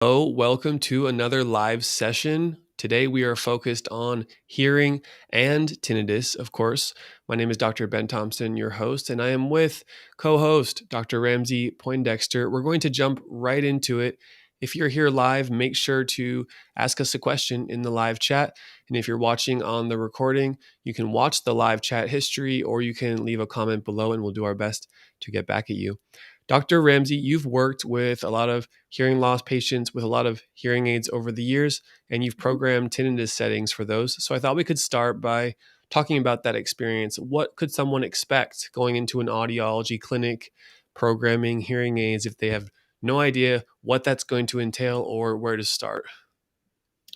Hello, welcome to another live session. Today we are focused on hearing and tinnitus, of course. My name is Dr. Ben Thompson, your host, and I am with co-host Dr. Ramsay Poindexter. We're going to jump right into it. If you're here live, make sure to ask us a question in the live chat. And if you're watching on the recording, you can watch the live chat history or you can leave a comment below and we'll do our best to get back at you. Dr. Ramsay, you've worked with a lot of hearing loss patients with a lot of hearing aids over the years, and you've programmed tinnitus settings for those. So I thought we could start by talking about that experience. What could someone expect going into an audiology clinic programming hearing aids if they have no idea what that's going to entail or where to start?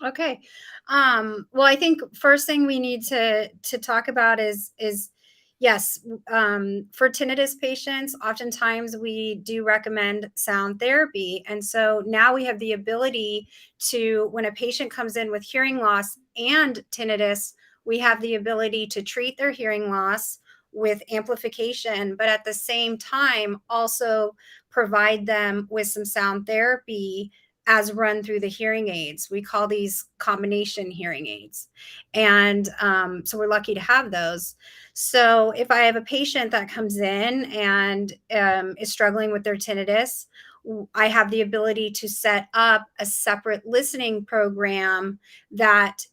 Okay. Well, I think first thing we need to talk about is yes, for tinnitus patients, oftentimes we do recommend sound therapy. And so now we have the ability to, when a patient comes in with hearing loss and tinnitus, we have the ability to treat their hearing loss with amplification, but at the same time also provide them with some sound therapy as run through the hearing aids. We call these combination hearing aids. And so we're lucky to have those. So if I have a patient that comes in and is struggling with their tinnitus, I have the ability to set up a separate listening program that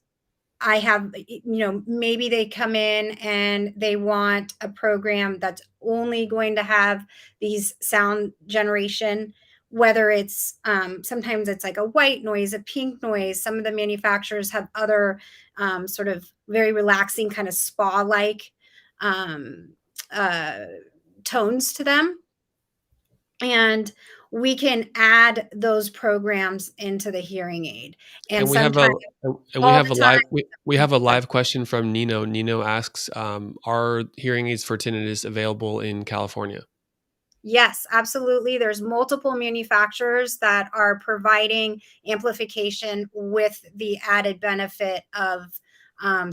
I have, maybe they come in and they want a program that's only going to have these sound generation, whether it's sometimes it's like a white noise, a pink noise. Some of the manufacturers have other sort of very relaxing kind of spa-like um, uh, tones to them. And we can add those programs into the hearing aid. And And we have a sometimes, and we all have the a time, live we have a live question from Nino. Nino asks, are hearing aids for tinnitus available in California? yes, absolutely. There's multiple manufacturers that are providing amplification with the added benefit of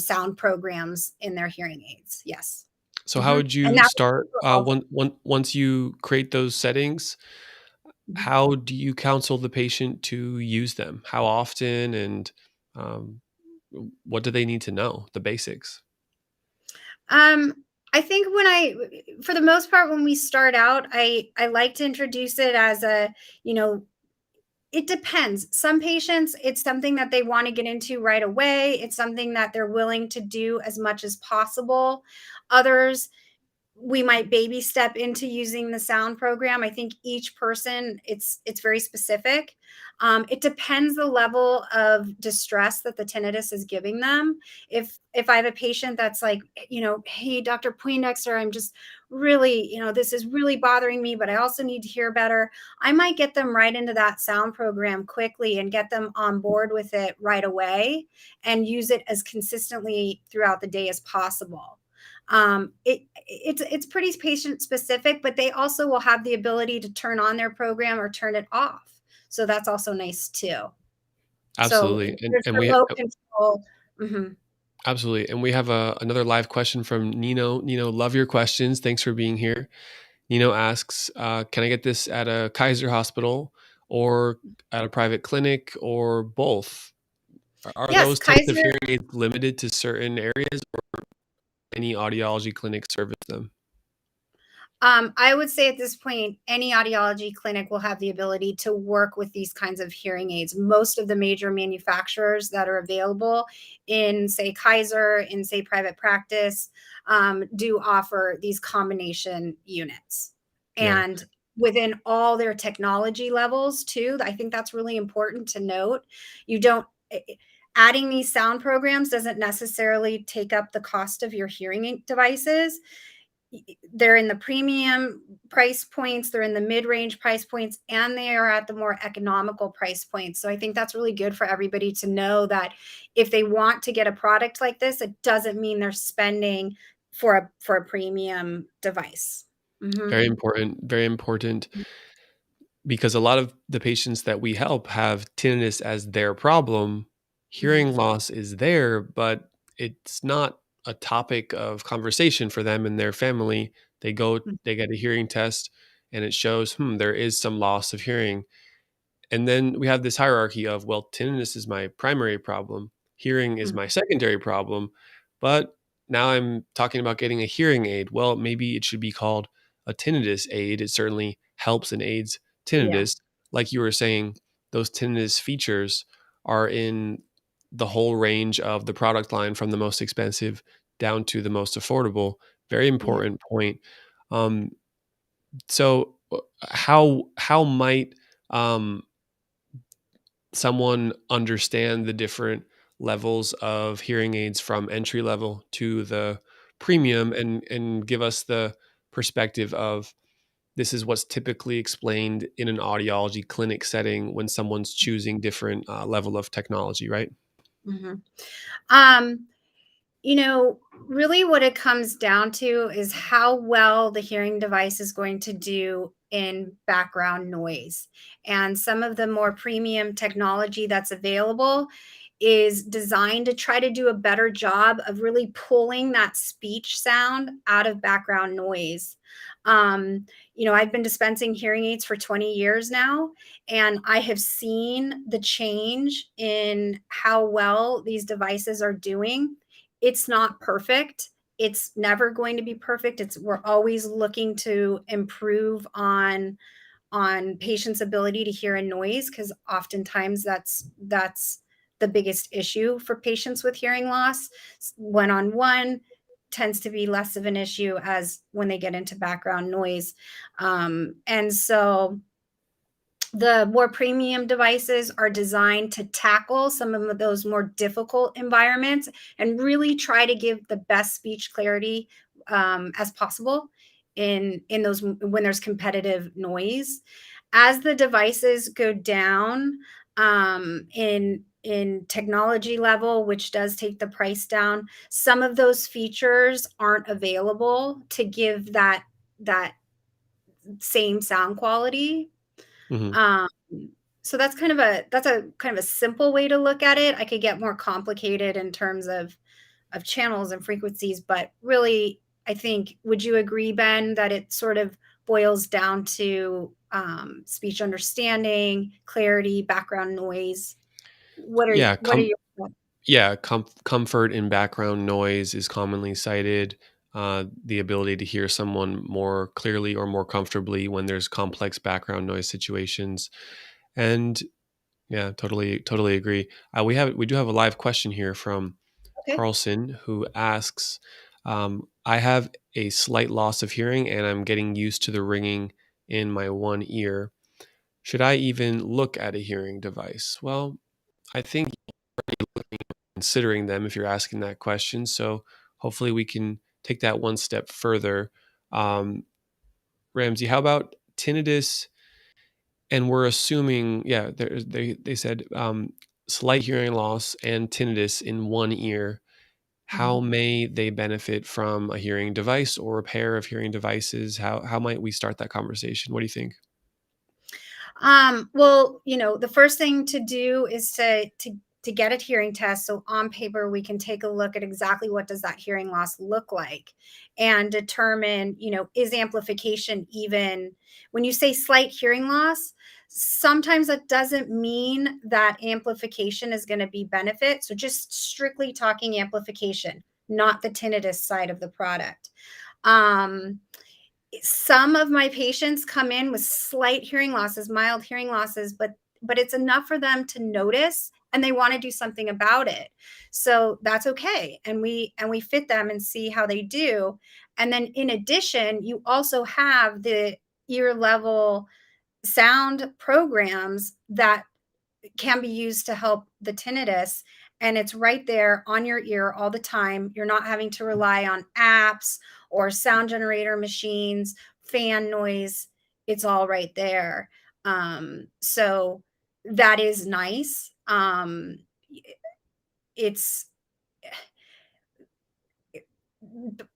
sound programs in their hearing aids. Yes. So how would And you that start for all. once you create those settings? Mhm. How do you counsel the patient to use them? How often and um, what do they need to know? The basics. Um, I think for the most part, when we start out, I like to introduce it as a, you know, it depends. Some patients, it's something that they want to get into right away. It's something that they're willing to do as much as possible. Others, we might baby step into using the sound program. I think each person, it's very specific. It depends the level of distress that the tinnitus is giving them. If I have a patient that's like, hey, Dr. Poindexter, I'm just really, this is really bothering me, but I also need to hear better. I might get them right into that sound program quickly and get them on board with it right away and use it as consistently throughout the day as possible. It's pretty patient specific, but they also will have the ability to turn on their program or turn it off. So that's also nice too. So Absolutely, there's and we remote control. Mhm. absolutely, and we have another live question from Nino. Nino, love your questions. Thanks for being here. Nino asks, can I get this at a Kaiser hospital or at a private clinic or both? Are Yes, those types of Kaiser. hearing aids limited to certain areas or any audiology clinic service them? I would say at this point, any audiology clinic will have the ability to work with these kinds of hearing aids. Most of the major manufacturers that are available in, say, Kaiser, in, say, private practice, do offer these combination units. Yeah. And within all their technology levels, too, I think that's really important to note. You don't, adding these sound programs doesn't necessarily take up the cost of your hearing devices. They're in the premium price points, they're in the mid-range price points, and they are at the more economical price points. So I think that's really good for everybody to know that if they want to get a product like this, it doesn't mean they're spending for a premium device. Very important, very important, because a lot of the patients that we help have tinnitus as their problem. Mhm. Hearing loss is there, but it's not a topic of conversation for them and their family. They get a hearing test and it shows, there is some loss of hearing. And then we have this hierarchy of, well, tinnitus is my primary problem, hearing is Mhm. my secondary problem, but now I'm talking about getting a hearing aid. Well, maybe it should be called a tinnitus aid. It certainly helps and aids Yeah. tinnitus. Like you were saying, those tinnitus features are in the whole range of the product line from the most expensive down to the most affordable. Very Yeah. important point. Um, so how might um, someone understand the different levels of hearing aids from entry level to the premium and give us the perspective of this is what's typically explained in an audiology clinic setting when someone's choosing different level of technology, right? Mhm. Um, really what it comes down to is how well the hearing device is going to do in background noise. And some of the more premium technology that's available is designed to try to do a better job of really pulling that speech sound out of background noise. Um, I've been dispensing hearing aids for 20 years now, and I have seen the change in how well these devices are doing. It's not perfect. It's never going to be perfect. We're always looking to improve on patients' ability to hear a noise, because oftentimes that's the biggest issue for patients with hearing loss. One-on-one tends to be less of an issue as when they get into background noise. And so the more premium devices are designed to tackle some of those more difficult environments and really try to give the best speech clarity as possible in those when there's competitive noise. As the devices go down in technology level, which does take the price down, some of those features aren't available to give that same sound quality. Mhm. um, so that's a kind of a simple way to look at it. I could get more complicated in terms of channels and frequencies, but really, I think, would you agree, Ben, that it sort of boils down to speech understanding, clarity, background noise? Yeah, What are your thoughts? yeah, comfort in background noise is commonly cited. The ability to hear someone more clearly or more comfortably when there's complex background noise situations. And yeah, totally agree. We do have a live question here from Okay. Carlson who asks, I have a slight loss of hearing and I'm getting used to the ringing in my one ear. Should I even look at a hearing device? Well, I think considering them if you're asking that question. So hopefully we can take that one step further. Um, Ramsey, how about tinnitus? And we're assuming, yeah, they said slight hearing loss and tinnitus in one ear. How Mhm. may they benefit from a hearing device or a pair of hearing devices? How might we start that conversation? What do you think? Well, the first thing to do is to get a hearing test. So on paper, we can take a look at exactly what does that hearing loss look like and determine, is amplification even when you say slight hearing loss, sometimes that doesn't mean that amplification is going to be benefit. So just strictly talking amplification, not the tinnitus side of the product. Um, some of my patients come in with slight hearing losses, mild hearing losses, but it's enough for them to notice and they want to do something about it. So that's okay. And we fit them and see how they do. And then in addition, you also have the ear level sound programs that can be used to help the tinnitus, and it's right there on your ear all the time. You're not having to rely on apps or sound generator machines, fan noise. It's all right there. So that is nice. It's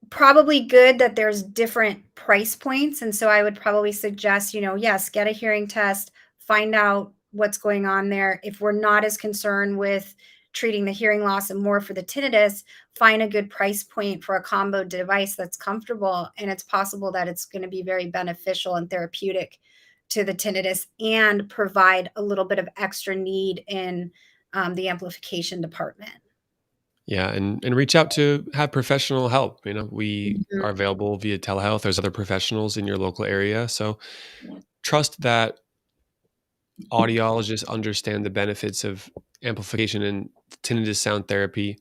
probably good that there's different price points. And so I would probably suggest, yes, get a hearing test, find out what's going on there. If we're not as concerned with treating the hearing loss and more for the tinnitus, find a good price point for a combo device that's comfortable. And it's possible that it's going to be very beneficial and therapeutic to the tinnitus and provide a little bit of extra need in the amplification department. Yeah, and reach out to have professional help. We Mhm. are available via telehealth. There's other professionals in your local area. So trust that audiologists understand the benefits of amplification and tinnitus sound therapy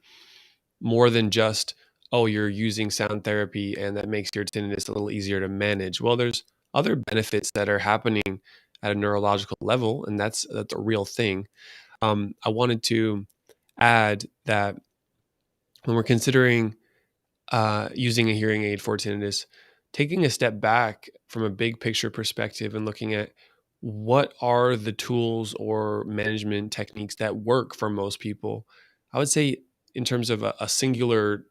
more than just, oh, you're using sound therapy and that makes your tinnitus a little easier to manage. Well, there's other benefits that are happening at a neurological level, and that's a real thing. I wanted to add that when we're considering using a hearing aid for tinnitus, taking a step back from a big picture perspective and looking at what are the tools or management techniques that work for most people. I would say, in terms of a singular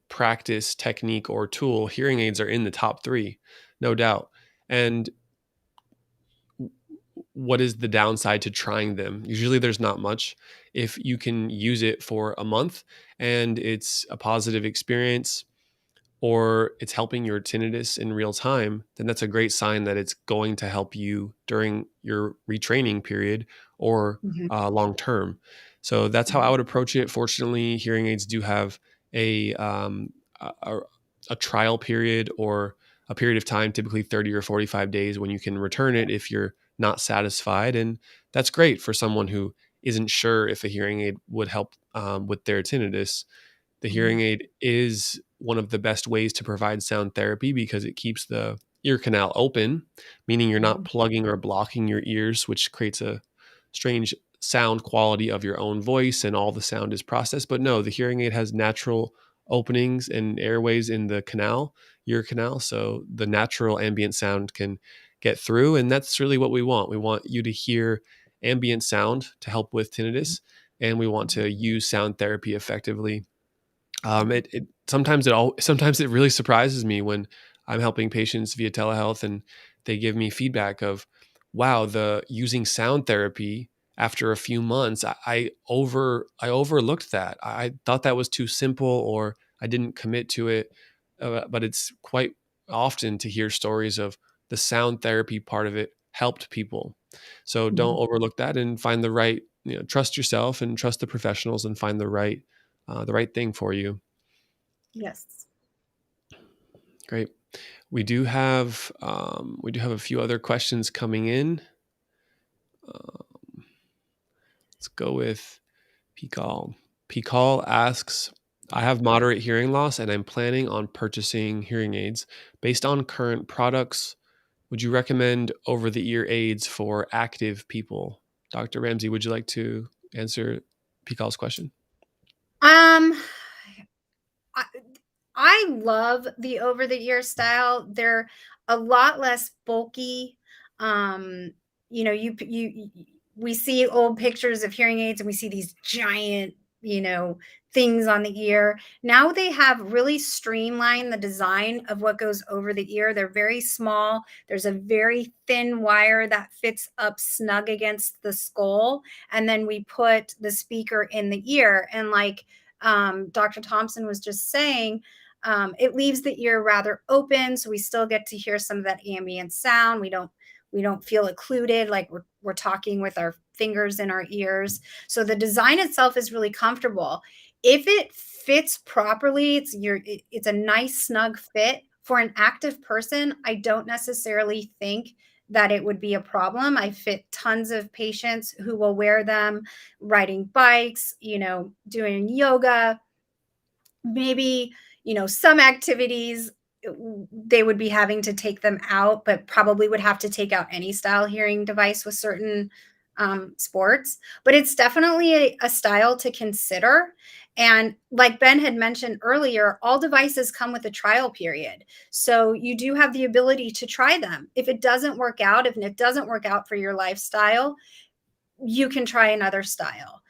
practice, technique, or tool, hearing aids are in the top three, no doubt. And what is the downside to trying them? Usually there's not much. If you can use it for a month and it's a positive experience, or it's helping your tinnitus in real time, then that's a great sign that it's going to help you during your retraining period or Mhm. long term. So that's how I Mhm. would approach it. Fortunately, hearing aids do have a, um, a, a a trial period or a period of time, typically 30 or 45 days, when you can return it if you're not satisfied. And that's great for someone who isn't sure if a hearing aid would help with their tinnitus. The hearing Mhm. aid is one of the best ways to provide sound therapy because it keeps the ear canal open, meaning you're not Mhm. plugging or blocking your ears, which creates a strange sound quality of your own voice and all the sound is processed. But no, the hearing aid has natural openings and airways in the canal, ear canal. So the natural ambient sound can get through. And that's really what we want. We want you to hear ambient sound to help with tinnitus, and we want Mhm. to use sound therapy effectively. Yeah. It sometimes it really surprises me when I'm helping patients via telehealth and they give me feedback of, wow, the using sound therapy after a few months, I overlooked that. I thought that was too simple, or I didn't commit to it. But it's quite often to hear stories of the sound therapy part of it helped people. So don't Mhm. overlook that and find the right, trust yourself and trust the professionals and find the right thing for you. Yes. Great. We do have a few other questions coming in. Uh, let's go with Pikal. Pikal asks, I have moderate hearing loss and I'm planning on purchasing hearing aids. Based on current products, would you recommend over the ear aids for active people? Dr. Ramsey, would you like to answer Pikal's question? Um, I I love the over the ear style. They're a lot less bulky. Um, we see old pictures of hearing aids and we see these giant, things on the ear. Now they have really streamlined the design of what goes over the ear. They're very small. There's a very thin wire that fits up snug against the skull. And then we put the speaker in the ear. And like Dr. Thompson was just saying, it leaves the ear rather open, so we still get to hear some of that ambient sound. We don't feel occluded, like we're talking with our fingers in our ears. So the design itself is really comfortable. If it fits properly, it's a nice snug fit for an active person. I don't necessarily think that it would be a problem. I fit tons of patients who will wear them riding bikes, doing yoga, maybe, some activities they would be having to take them out, but probably would have to take out any style hearing device with certain sports. But it's definitely a style to consider. And like Ben had mentioned earlier, all devices come with a trial period. So you do have the ability to try them. If it doesn't work out, if it doesn't work out for your lifestyle, you can try another style.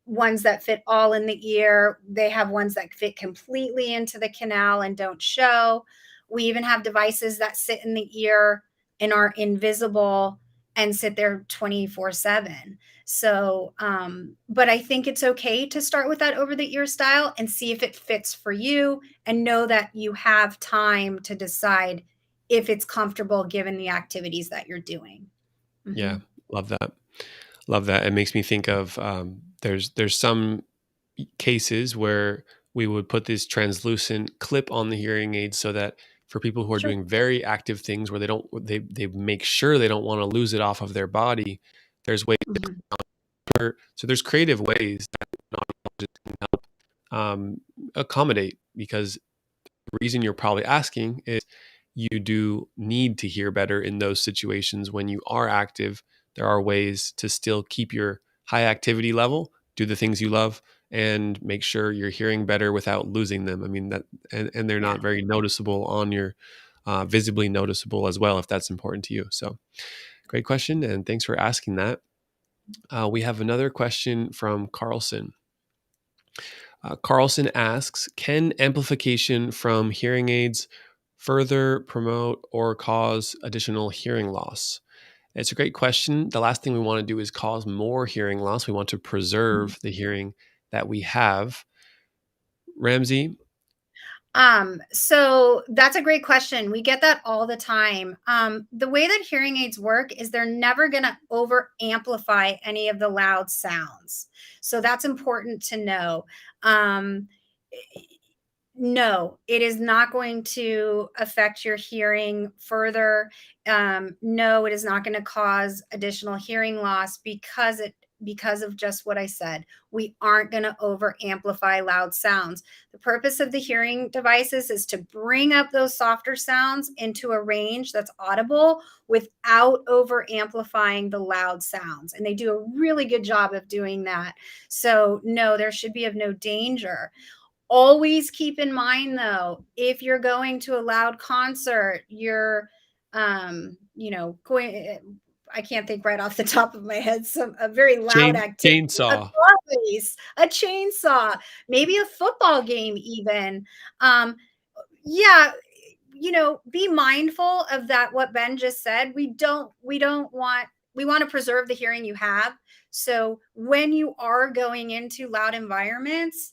Ones that fit all in the ear. They have ones that fit completely into the canal and don't show. We even have devices that sit in the ear and are invisible and sit there 24/7. So, but I think it's okay to start with that over the ear style and see if it fits for you and know that you have time to decide if it's comfortable given the activities that you're doing. Yeah, love that. Love that. It makes me think of there's some cases where we would put this translucent clip on the hearing aid so that for people who are Sure. doing very active things where they make sure they don't want to lose it off of their body, there's ways Mhm. so there's creative ways that an audiologist can help accommodate, because the reason you're probably asking is you do need to hear better in those situations when you are active. There are ways to still keep your high activity level, do the things you love, and make sure you're hearing better without losing them. I mean, that, and they're Yeah. not very noticeable on your visibly noticeable as well, if that's important to you. So great question. And thanks for asking that. We have another question from Carlson. Carlson asks, can amplification from hearing aids further promote or cause additional hearing loss? It's a great question. The last thing we want to do is cause more hearing loss. We want to preserve the hearing that we have. Ramsay? So that's a great question. We get that all the time. The way that hearing aids work is they're never going to over amplify any of the loud sounds. So that's important to know. Um, no, it is not going to affect your hearing further. No, it is not going to cause additional hearing loss because of just what I said. We aren't going to over amplify loud sounds. The purpose of the hearing devices is to bring up those softer sounds into a range that's audible without over amplifying the loud sounds. And they do a really good job of doing that. So no, there should be of no danger. Always keep in mind, though, if you're going to a loud concert, you're, going. I can't think right off the top of my head. A very loud activity. A Chainsaw. car race, a chainsaw, maybe a football game, even. Yeah, be mindful of that. What Ben just said. We want to preserve the hearing you have. So when you are going into loud environments,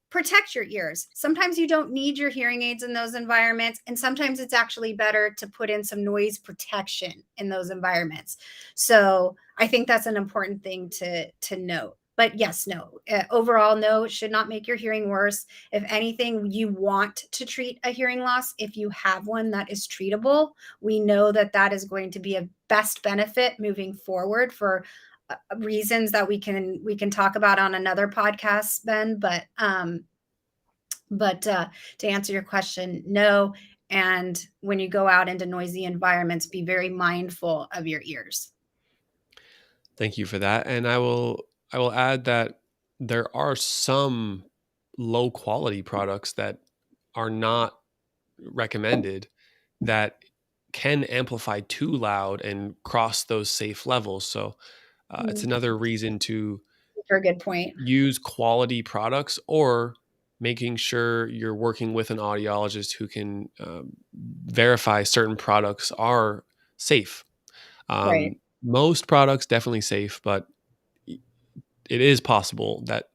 protect your ears. Sometimes you don't need your hearing aids in those environments, and sometimes it's actually better to put in some noise protection in those environments. So I think that's an important thing to note. But yes, no, overall, no, it should not make your hearing worse. If anything, you want to treat a hearing loss. If you have one that is treatable, we know that that is going to be a best benefit moving forward for reasons that we can talk about on another podcast, Ben. But to answer your question, no. And when you go out into noisy environments, be very mindful of your ears. Thank you for that. And I will add that there are some low quality products that are not recommended that can amplify too loud and cross those safe levels. So it's another reason to For a good point. use quality products, or making sure you're working with an audiologist who can verify certain products are safe. Right. Most products definitely safe, but it is possible that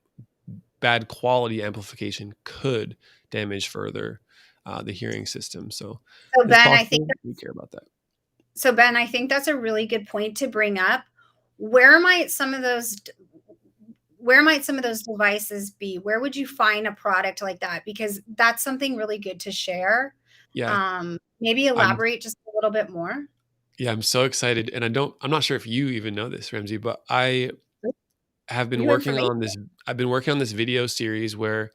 bad quality amplification could damage further the hearing system. So So it's Ben, I think possible. We care about that. so Ben, I think that's a really good point to bring up. Where might some of those where might some of those devices be? Where would you find a product like that? Because that's something really good to share. Yeah, Maybe I'm elaborate just a little bit more. yeah, I'm so excited, and I'm not sure if you even know this, Ramsey, but I have been New working information. on this. I've been working on this video series where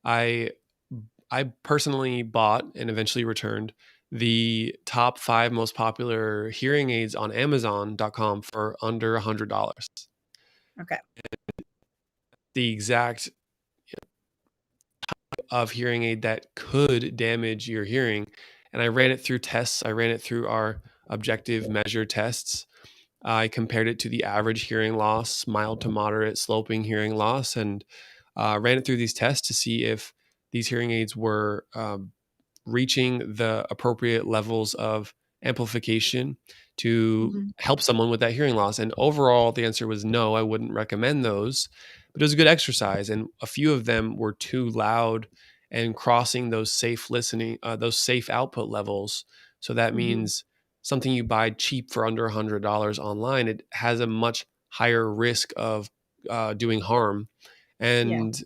I I personally bought and eventually returned the top 5 most popular hearing aids on Amazon.com for under $100. Okay. The exact of hearing aid that could damage your hearing. And I ran it through tests. I ran it through our objective measure tests. I compared it to the average hearing loss, mild to moderate sloping hearing loss, and ran it through these tests to see if these hearing aids were reaching the appropriate levels of amplification to Mhm. help someone with that hearing loss. And overall, the answer was no, I wouldn't recommend those. But it was a good exercise. And a few of them were too loud and crossing those safe listening, those safe output levels. So that Hmm. means something you buy cheap for under $100 online, it has a much higher risk of doing harm. Yeah. And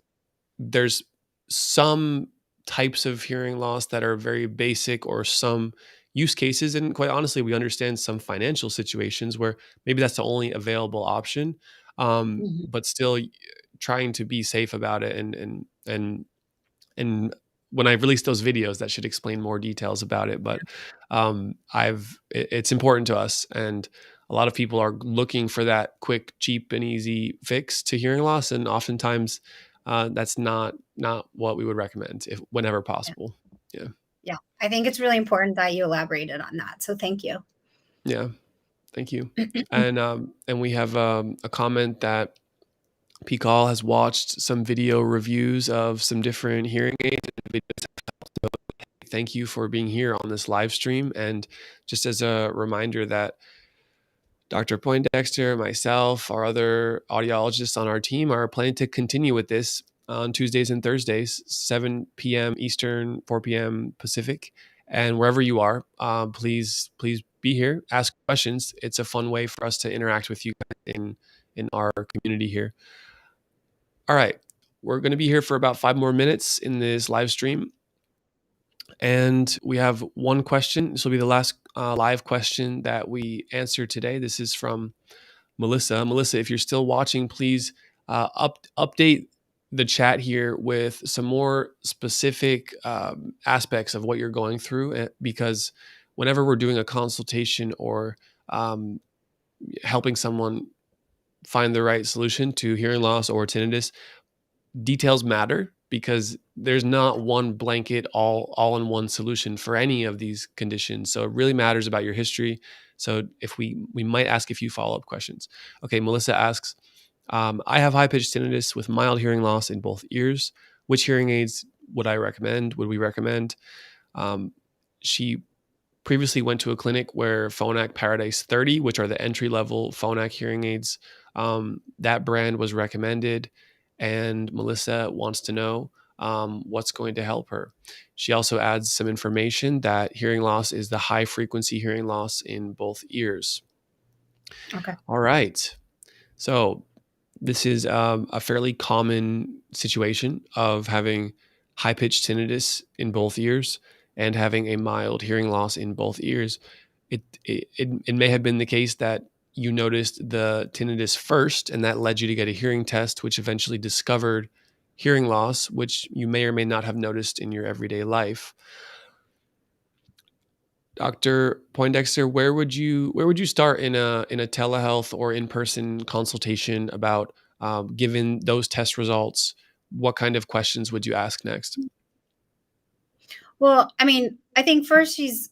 there's some types of hearing loss that are very basic, or some use cases, and quite honestly we understand some financial situations where maybe that's the only available option, Hmm. but still trying to be safe about it. And when I release those videos, that should explain more details about it. But it's important to us, and a lot of people are looking for that quick, cheap, and easy fix to hearing loss, and oftentimes that's not what we would recommend, if whenever Yeah. possible. Yeah, Yeah. I think it's really important that you elaborated on that. So thank you. yeah. Thank you. And we have a comment that Pikal has watched some video reviews of some different hearing aids and videos. Thank you for being here on this live stream. And just as a reminder that Dr. Poindexter, myself, our other audiologists on our team are planning to continue with this on Tuesdays and Thursdays, 7 p.m. Eastern, 4 p.m. Pacific. And wherever you are, please be here, ask questions. It's a fun way for us to interact with you guys in our community here. All right, we're going to be here for about 5 more minutes in this live stream. And we have one question. This will be the last live question that we answer today. This is from Melissa. Melissa, if you're still watching, please update the chat here with some more specific aspects of what you're going through, because whenever we're doing a consultation or um, helping someone find the right solution to hearing loss or tinnitus, details matter, because there's not one blanket all in one solution for any of these conditions. So it really matters about your history. So if we might ask a few follow-up questions. Okay, Melissa asks, I have high-pitched tinnitus with mild hearing loss in both ears. Which hearing aids would we recommend? She previously went to a clinic where Phonak Paradise 30, which are the entry level Phonak hearing aids, that brand was recommended. And Melissa wants to know what's going to help her. She also adds some information that hearing loss is the high frequency hearing loss in both ears. Okay. All right. So this is a fairly common situation of having high pitched tinnitus in both ears and having a mild hearing loss in both ears. It may have been the case that you noticed the tinnitus first, and that led you to get a hearing test, which eventually discovered hearing loss, which you may or may not have noticed in your everyday life. Dr. Poindexter, where would you start in a telehealth or in person consultation about given those test results? What kind of questions would you ask next? Well, I mean, I think first she's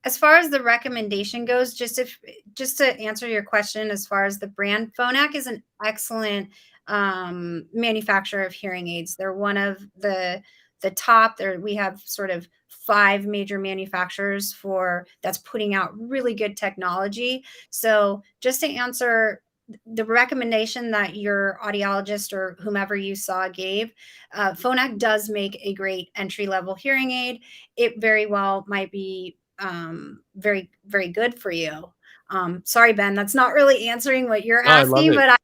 as far as the recommendation goes, just to answer your question, as far as the brand, Phonak is an excellent manufacturer of hearing aids. They're one of the top. There we have sort of five major manufacturers for that's putting out really good technology. So just to answer the recommendation that your audiologist or whomever you saw gave, Phonak does make a great entry level hearing aid. It very well might be very, very good for you. Sorry, Ben, that's not really answering what you're Oh, I love asking, it. but I'm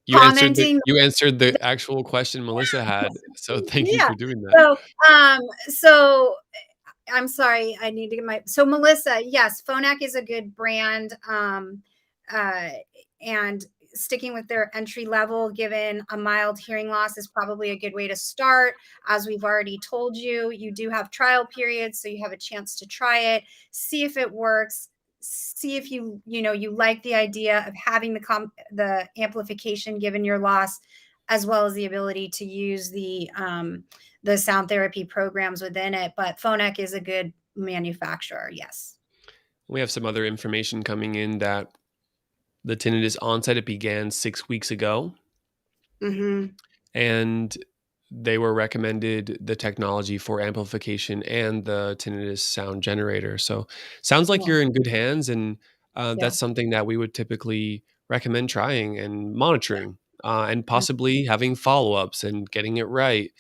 just commenting. You answered the actual question Melissa had. So thank you Yeah. for doing that. So, so I'm sorry, I need to get so Melissa, yes, Phonak is a good brand. Uh, and sticking with their entry level, given a mild hearing loss, is probably a good way to start. As we've already told you, you do have trial periods, so you have a chance to try it, see if it works, see if you like the idea of having the amplification given your loss, as well as the ability to use the sound therapy programs within it. But Phonak is a good manufacturer. Yes. We have some other information coming in that the tinnitus onset, it began 6 weeks ago, Mm-hmm. and they were recommended the technology for amplification and the tinnitus sound generator. So sounds like Yeah. you're in good hands, and Yeah. that's something that we would typically recommend trying and monitoring, and possibly having follow-ups and getting it right.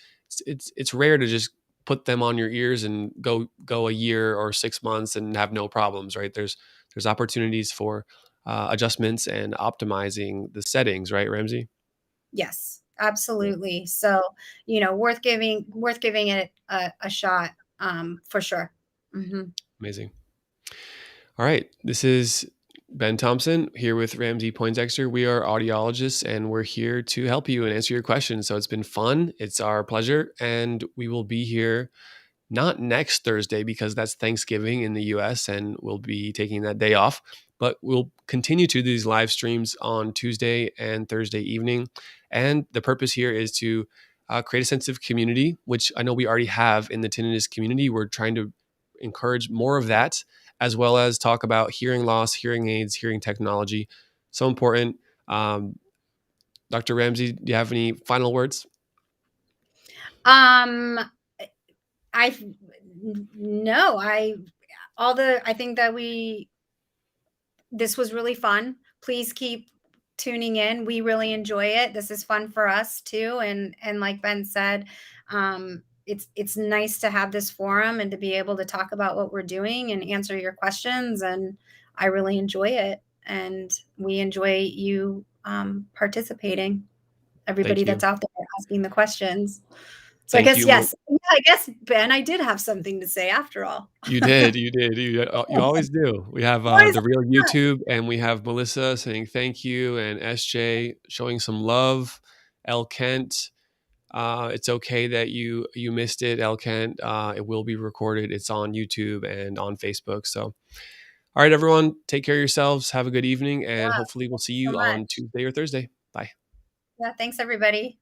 It's rare to just put them on your ears and go a year or 6 months and have no problems, right? There's opportunities for adjustments and optimizing the settings, right, Ramsey? Yes, Yeah. absolutely. So, worth giving it a shot, for sure. Mhm. Amazing. All right. This is Ben Thompson here with Ramsay Poindexter. We are audiologists and we're here to help you and answer your questions. So it's been fun. It's our pleasure. And we will be here not next Thursday because that's Thanksgiving in the US and we'll be taking that day off. But we'll continue to do these live streams on Tuesday and Thursday evening. And the purpose here is to create a sense of community, which I know we already have in the tinnitus community. We're trying to encourage more of that, as well as talk about hearing loss, hearing aids, hearing technology. So important. Um, Dr. Ramsey, do you have any final words? Um, I no, I think that this was really fun. Please keep tuning in. We really enjoy it. This is fun for us too. And like Ben said, it's nice to have this forum and to be able to talk about what we're doing and answer your questions. And I really enjoy it. And we enjoy you participating. Everybody Thank you. that's out there asking the questions. So I Thank guess you. yes. Yeah, I guess Ben, I did have something to say after all. You did, you did. You always do. We have Always the real YouTube, and we have Melissa saying thank you, and SJ showing some love. El Kent, it's okay that you missed it, El Kent. It will be recorded. It's on YouTube and on Facebook. So, all right, everyone, take care of yourselves. Have a good evening, and yeah, hopefully we'll see so you on much. Tuesday or Thursday. Bye. Yeah, thanks everybody.